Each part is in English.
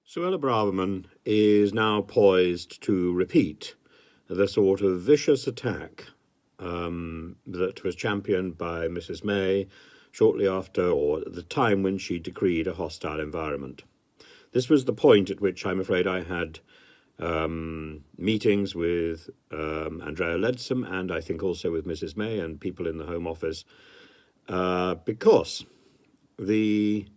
Suella Braverman is now poised to repeat the sort of vicious attack that was championed by Mrs. May shortly after, or at the time when she decreed a hostile environment. This was the point at which I'm afraid I had meetings with Andrea Leadsom, and I think also with Mrs. May and people in the Home Office, because the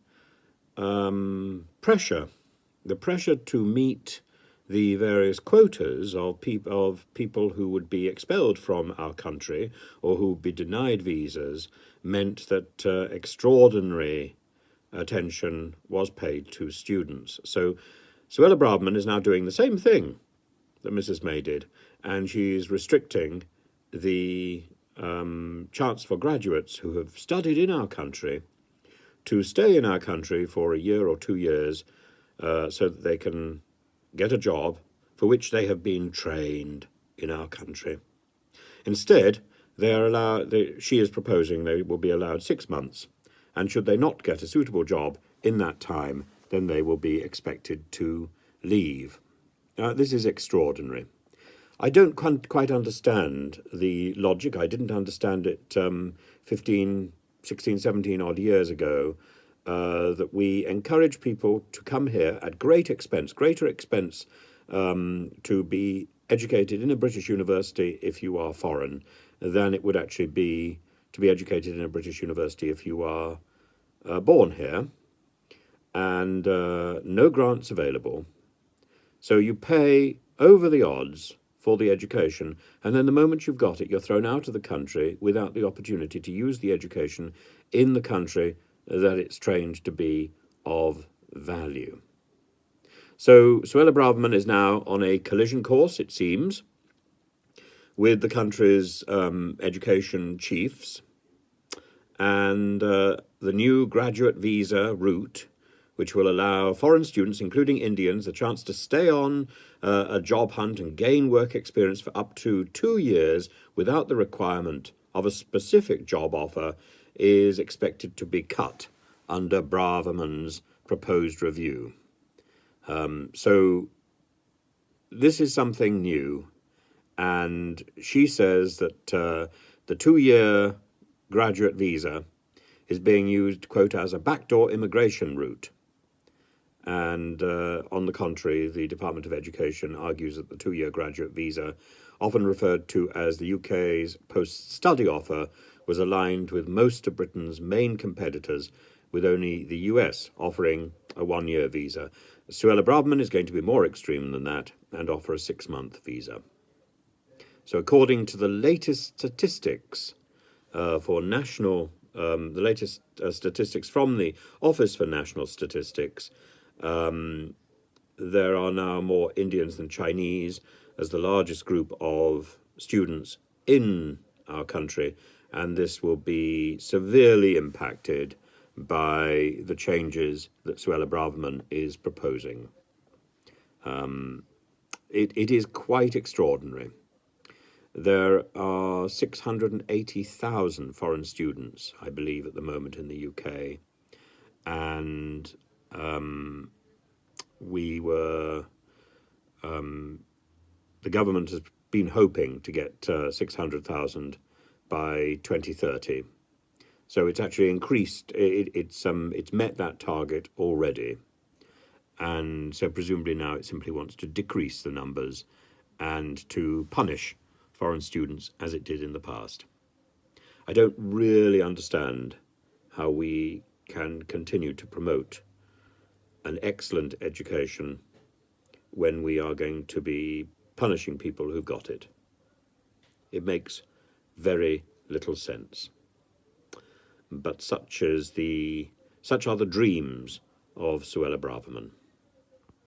pressure to meet the various quotas of people who would be expelled from our country or who would be denied visas meant that extraordinary attention was paid to students. So Suella Braverman is now doing the same thing that Mrs. May did, and she's restricting the chance for graduates who have studied in our country to stay in our country for a year or 2 years so that they can get a job for which they have been trained in our country. Instead, she is proposing they will be allowed 6 months, and should they not get a suitable job in that time, then they will be expected to leave. This is extraordinary. I don't quite understand the logic. I didn't understand it 15, 16, 17 odd years ago, that we encourage people to come here at greater expense to be educated in a British university if you are foreign than it would actually be to be educated in a British university if you are born here, and no grants available. So you pay over the odds for the education, and then the moment you've got it, you're thrown out of the country without the opportunity to use the education in the country that it's trained to be of value. So Suella Braverman is now on a collision course, it seems, with the country's education chiefs, and the new graduate visa route, which will allow foreign students, including Indians, a chance to stay on a job hunt and gain work experience for up to 2 years without the requirement of a specific job offer, is expected to be cut under Braverman's proposed review. So this is something new, and she says that the 2-year graduate visa is being used, quote, as a backdoor immigration route. And on the contrary, the Department of Education argues that the 2-year graduate visa, often referred to as the UK's post-study offer, was aligned with most of Britain's main competitors, with only the US offering a 1-year visa. Suella Braverman is going to be more extreme than that and offer a 6-month visa. So according to the latest statistics statistics from the Office for National Statistics, there are now more Indians than Chinese as the largest group of students in our country, and this will be severely impacted by the changes that Suella Braverman is proposing. It is quite extraordinary. There are 680,000 foreign students, I believe, at the moment in the UK, and the government has been hoping to get 600,000 by 2030. So it's actually increased. It's met that target already, and so presumably now it simply wants to decrease the numbers and to punish foreign students as it did in the past. I don't really understand how we can continue to promote an excellent education when we are going to be punishing people who got it. It makes very little sense. But such are the dreams of Suella Braverman.